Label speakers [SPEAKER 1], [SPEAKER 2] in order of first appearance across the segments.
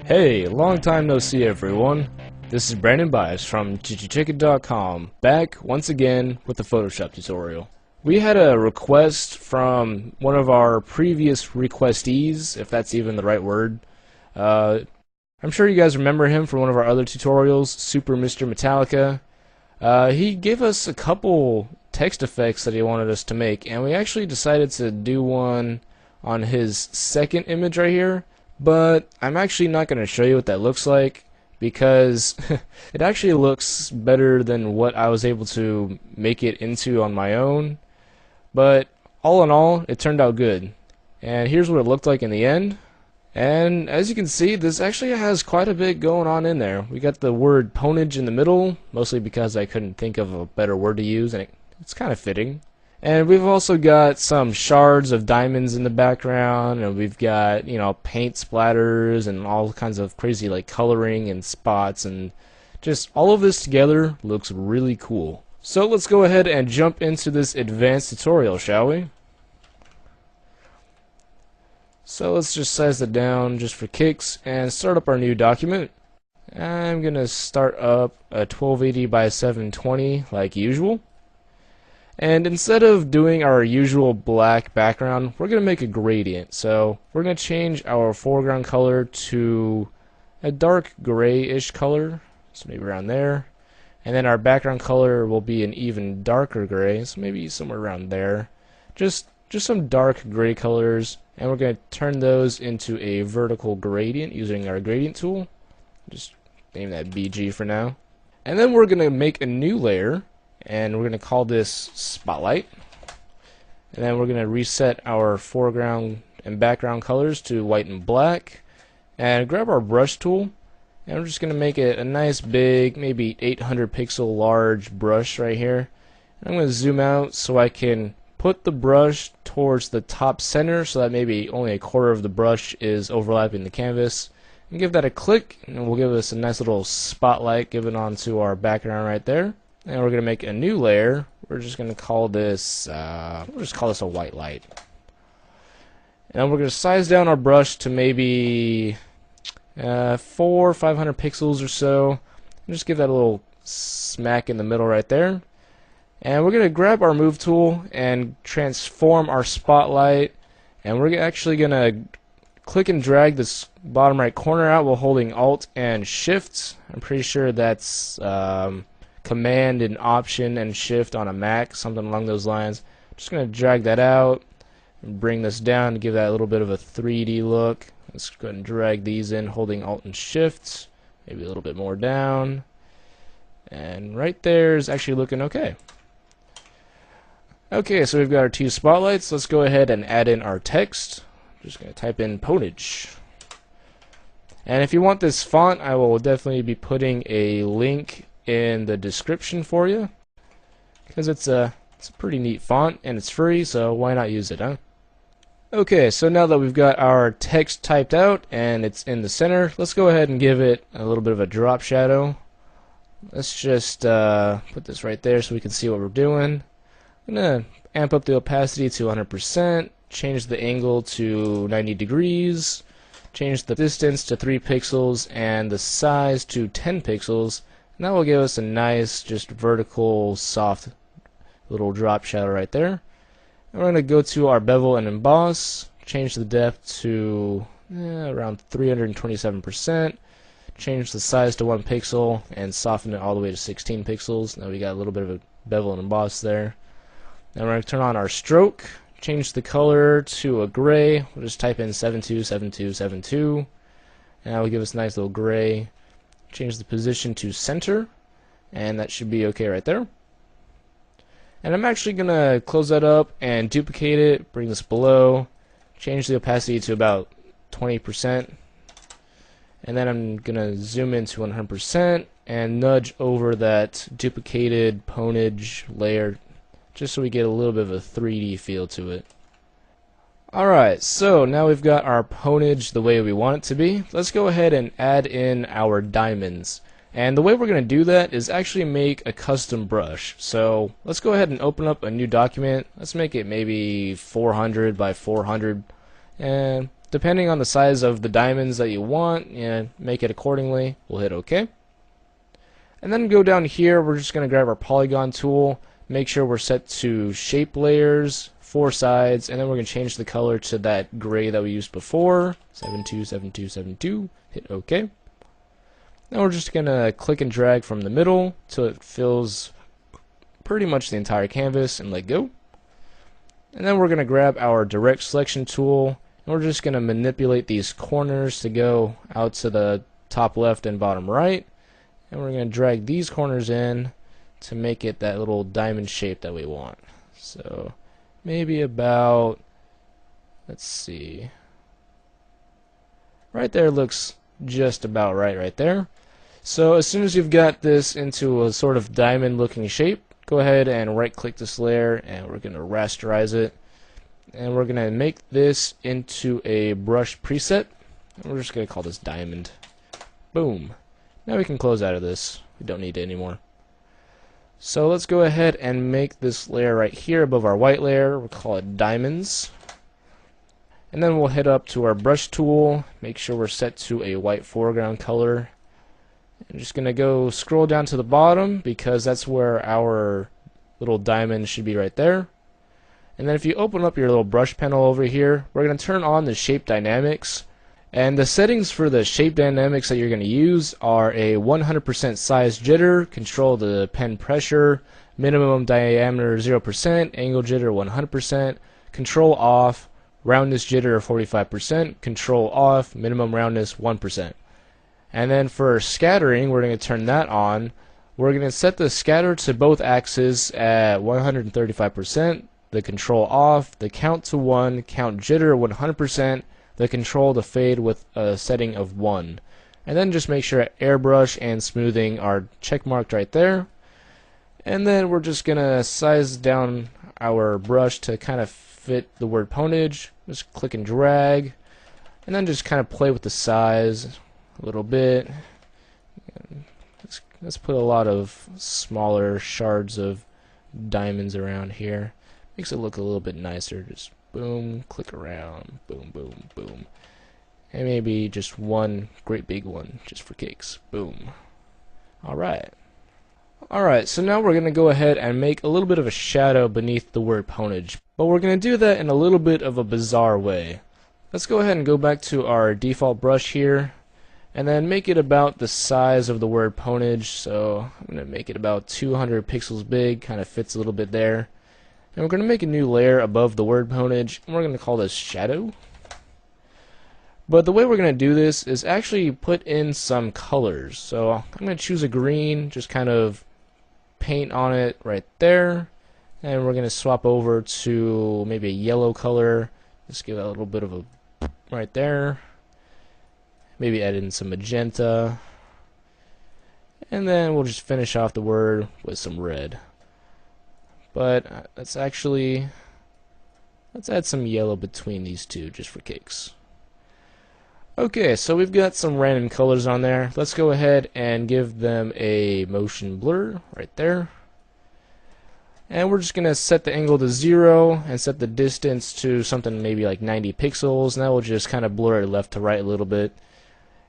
[SPEAKER 1] Hey, long time no see everyone. This is Brandon Bias from ChichiChicken.com, back once again with the Photoshop tutorial. We had a request from one of our previous requestees, if that's even the right word. I'm sure you guys remember him from one of our other tutorials, Super Mr. Metallica. He gave us a couple text effects that he wanted us to make, and we actually decided to do one on his second image right here. But I'm actually not going to show you what that looks like because it actually looks better than what I was able to make it into on my own. But all in all, it turned out good. And here's what it looked like in the end. And as you can see, this actually has quite a bit going on in there. We got the word ponage in the middle, mostly because I couldn't think of a better word to use, and it's kind of fitting. And we've also got some shards of diamonds in the background, and we've got, you know, paint splatters and all kinds of crazy like coloring and spots, and just all of this together looks really cool. So let's go ahead and jump into this advanced tutorial, shall we? So let's just size it down just for kicks and start up our new document. I'm gonna start up a 1280 by 720 like usual. And instead of doing our usual black background, we're going to make a gradient. So we're going to change our foreground color to a dark grayish color, so maybe around there. And then our background color will be an even darker gray, so maybe somewhere around there. Just some dark gray colors, and we're going to turn those into a vertical gradient using our gradient tool. Just name that BG for now. And then we're going to make a new layer. And we're going to call this Spotlight. And then we're going to reset our foreground and background colors to white and black. And grab our brush tool. And we're just going to make it a nice big, maybe 800 pixel large brush right here. And I'm going to zoom out so I can put the brush towards the top center so that maybe only a quarter of the brush is overlapping the canvas. And give that a click, and we'll give us a nice little spotlight given onto our background right there. And we're going to make a new layer. We're just going to call this, we'll just call this a white light. And we're going to size down our brush to maybe 400 or 500 pixels or so. And just give that a little smack in the middle right there. And we're going to grab our move tool and transform our spotlight. And we're actually going to click and drag this bottom right corner out while holding Alt and Shift. I'm pretty sure that's Command and Option and Shift on a Mac, something along those lines. Just going to drag that out and bring this down to give that a little bit of a 3D look. Let's go ahead and drag these in holding Alt and Shift, maybe a little bit more down. And right there is actually looking okay. Okay, so we've got our two spotlights. Let's go ahead and add in our text. I'm just going to type in ponage. And if you want this font, I will definitely be putting a link in the description for you, because it's a pretty neat font and it's free, so why not use it, huh? Okay, so now that we've got our text typed out and it's in the center, let's go ahead and give it a little bit of a drop shadow. Let's just put this right there so we can see what we're doing. I'm gonna amp up the opacity to 100%, change the angle to 90 degrees, change the distance to 3 pixels and the size to 10 pixels. And that will give us a nice, just vertical, soft little drop shadow right there. And we're going to go to our bevel and emboss, change the depth to around 327%, change the size to 1 pixel, and soften it all the way to 16 pixels. Now we got a little bit of a bevel and emboss there. Then we're going to turn on our stroke, change the color to a gray. We'll just type in 727272, and that will give us a nice little gray. Change the position to center, and that should be okay right there. And I'm actually going to close that up and duplicate it, bring this below, change the opacity to about 20%, and then I'm going to zoom in to 100% and nudge over that duplicated ponage layer just so we get a little bit of a 3D feel to it. Alright, so now we've got our ponage the way we want it to be. Let's go ahead and add in our diamonds. And the way we're going to do that is actually make a custom brush. So let's go ahead and open up a new document. Let's make it maybe 400 by 400. And depending on the size of the diamonds that you want, make it accordingly. We'll hit OK. And then go down here, we're just going to grab our polygon tool, make sure we're set to shape layers, 4 sides, and then we're going to change the color to that gray that we used before, 727272, hit OK. Now we're just going to click and drag from the middle till it fills pretty much the entire canvas and let go. And then we're going to grab our direct selection tool, and we're just going to manipulate these corners to go out to the top left and bottom right. And we're going to drag these corners in to make it that little diamond shape that we want. So maybe about, let's see, right there looks just about right there. So as soon as you've got this into a sort of diamond looking shape, go ahead and right click this layer and we're going to rasterize it. And we're going to make this into a brush preset. And we're just going to call this diamond. Boom. Now we can close out of this. We don't need it anymore. So let's go ahead and make this layer right here above our white layer. We'll call it diamonds. And then we'll head up to our brush tool. Make sure we're set to a white foreground color. I'm just going to go scroll down to the bottom because that's where our little diamond should be right there. And then if you open up your little brush panel over here, we're going to turn on the shape dynamics. And the settings for the shape dynamics that you're going to use are a 100% size jitter, control the pen pressure, minimum diameter 0%, angle jitter 100%, control off, roundness jitter 45%, control off, minimum roundness 1%. And then for scattering, we're going to turn that on. We're going to set the scatter to both axes at 135%, the control off, the count to 1, count jitter 100%, the control to fade with a setting of 1. And then just make sure airbrush and smoothing are checkmarked right there. And then we're just going to size down our brush to kind of fit the word ponage. Just click and drag. And then just kind of play with the size a little bit. Let's put a lot of smaller shards of diamonds around here. Makes it look a little bit nicer. Just boom, click around, boom, boom, boom. And maybe just one great big one just for kicks. Boom. Alright. Alright, so now we're going to go ahead and make a little bit of a shadow beneath the word ponage. But we're going to do that in a little bit of a bizarre way. Let's go ahead and go back to our default brush here. And then make it about the size of the word ponage. So I'm going to make it about 200 pixels big, kind of fits a little bit there. And we're going to make a new layer above the word ponage, and we're going to call this shadow. But the way we're going to do this is actually put in some colors. So I'm going to choose a green, just kind of paint on it right there. And we're going to swap over to maybe a yellow color. Just give it a little bit of a right there. Maybe add in some magenta. And then we'll just finish off the word with some red. But let's add some yellow between these two just for kicks. Okay, so we've got some random colors on there. Let's go ahead and give them a motion blur right there. And we're just going to set the angle to 0 and set the distance to something maybe like 90 pixels. And that will just kind of blur it left to right a little bit.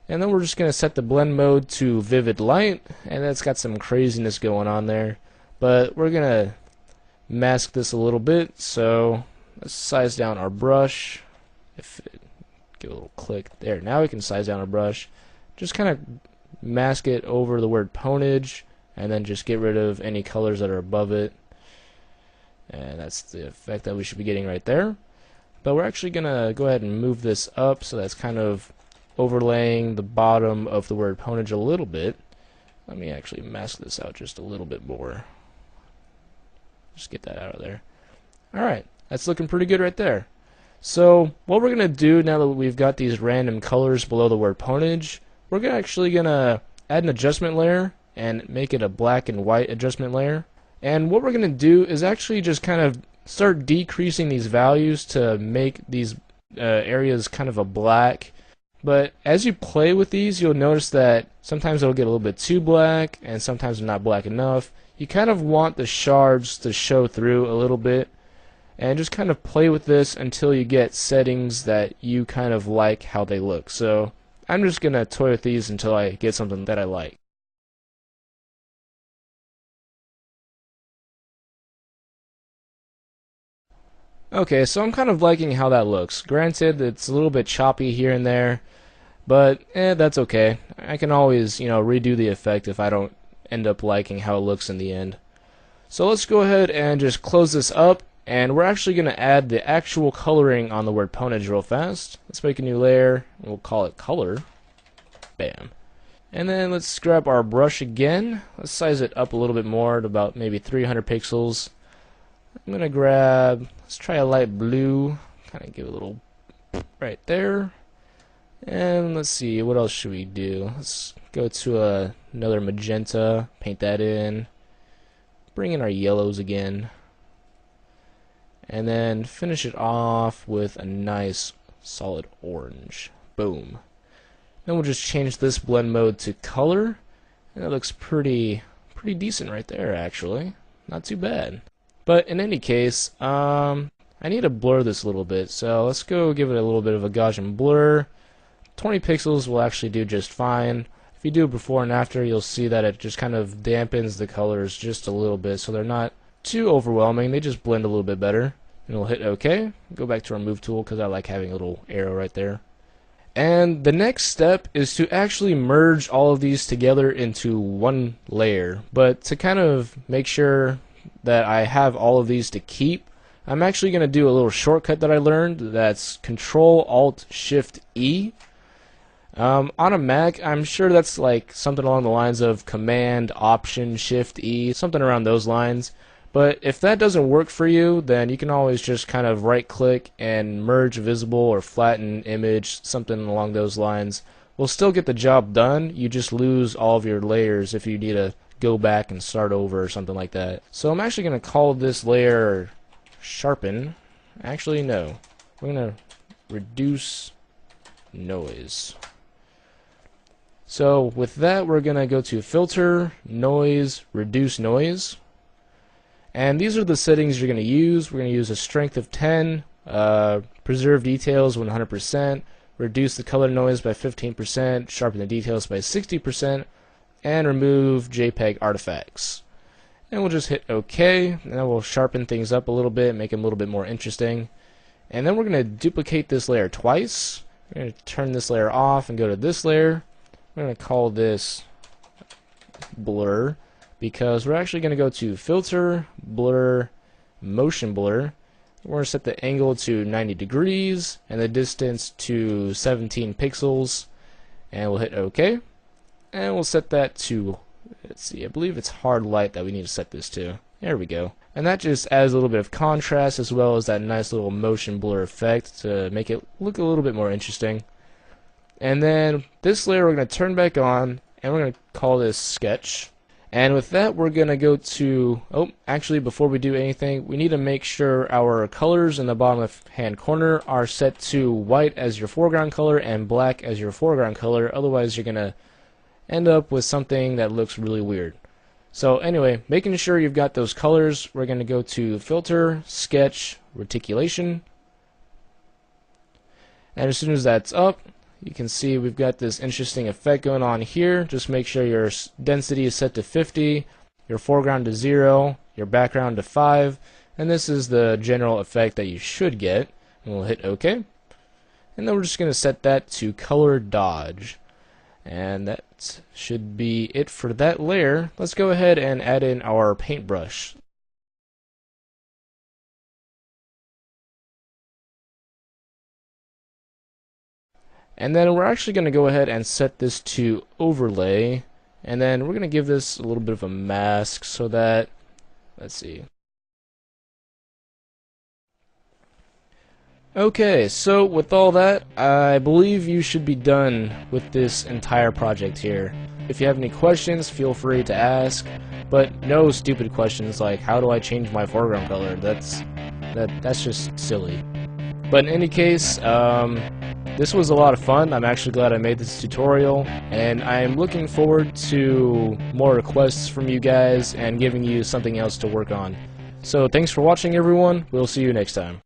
[SPEAKER 1] And then we're just going to set the blend mode to vivid light. And that's got some craziness going on there. But we're going to mask this a little bit, so let's size down our brush. Give a little click there. Now we can size down our brush. Just kind of mask it over the word ponage, and then just get rid of any colors that are above it. And that's the effect that we should be getting right there. But we're actually gonna go ahead and move this up, so that's kind of overlaying the bottom of the word ponage a little bit. Let me actually mask this out just a little bit more. Just get that out of there. Alright, that's looking pretty good right there. So what we're going to do now that we've got these random colors below the word ponage, we're actually going to add an adjustment layer and make it a black and white adjustment layer. And what we're going to do is actually just kind of start decreasing these values to make these areas kind of a black. But as you play with these, you'll notice that sometimes it'll get a little bit too black and sometimes not black enough. You kind of want the shards to show through a little bit. and just kind of play with this until you get settings that you kind of like how they look. So I'm just gonna toy with these until I get something that I like. Okay, so I'm kind of liking how that looks. Granted, it's a little bit choppy here and there, but that's okay. I can always, redo the effect if I don't end up liking how it looks in the end. So let's go ahead and just close this up, and we're actually going to add the actual coloring on the word ponage real fast. Let's make a new layer, and we'll call it color. Bam. And then let's grab our brush again. Let's size it up a little bit more to about maybe 300 pixels. I'm going to grab, let's try a light blue, kind of give it a little right there. And let's see, what else should we do? Let's go to another magenta, paint that in, bring in our yellows again, and then finish it off with a nice solid orange. Boom. Then we'll just change this blend mode to color, and it looks pretty decent right there actually. Not too bad. But in any case, I need to blur this a little bit, so let's go give it a little bit of a Gaussian blur. 20 pixels will actually do just fine. If you do before and after, you'll see that it just kind of dampens the colors just a little bit, so they're not too overwhelming. They just blend a little bit better. And we'll hit OK. Go back to our move tool because I like having a little arrow right there. And the next step is to actually merge all of these together into one layer. But to kind of make sure that I have all of these to keep, I'm actually going to do a little shortcut that I learned that's Control-Alt-Shift-E. On a Mac, I'm sure that's like something along the lines of Command-Option-Shift-E, something around those lines. But if that doesn't work for you, then you can always just kind of right-click and merge visible or flatten image, something along those lines. We'll still get the job done, you just lose all of your layers if you need to go back and start over or something like that. So I'm actually going to call this layer sharpen. Actually, no. We're going to reduce noise. So with that, we're going to go to filter, noise, reduce noise. And these are the settings you're going to use. We're going to use a strength of 10, preserve details 100%, reduce the color noise by 15%, sharpen the details by 60%, and remove JPEG artifacts. And we'll just hit OK, and then we'll sharpen things up a little bit, make them a little bit more interesting. And then we're going to duplicate this layer twice. We're going to turn this layer off and go to this layer. We're going to call this blur, because we're actually going to go to filter, blur, motion blur. We're going to set the angle to 90 degrees and the distance to 17 pixels, and we'll hit OK. And we'll set that to, let's see, I believe it's hard light that we need to set this to. There we go. And that just adds a little bit of contrast as well as that nice little motion blur effect to make it look a little bit more interesting. And then this layer we're going to turn back on, and we're going to call this sketch. And with that, we're going to go to, actually before we do anything, we need to make sure our colors in the bottom left hand corner are set to white as your foreground color and black as your foreground color. Otherwise you're going to end up with something that looks really weird. So anyway, making sure you've got those colors, we're going to go to filter, sketch, reticulation. And as soon as that's up, you can see we've got this interesting effect going on here. Just make sure your density is set to 50, your foreground to 0, your background to 5, and this is the general effect that you should get. And we'll hit OK. And then we're just going to set that to color dodge. And that should be it for that layer. Let's go ahead and add in our paintbrush. And then we're actually going to go ahead and set this to overlay, and then we're going to give this a little bit of a mask so that, let's see. Okay, so with all that, I believe you should be done with this entire project here. If you have any questions, feel free to ask, but no stupid questions like how do I change my foreground color. That's just silly. But in any case, this was a lot of fun. I'm actually glad I made this tutorial, and I'm looking forward to more requests from you guys and giving you something else to work on. So thanks for watching everyone, we'll see you next time.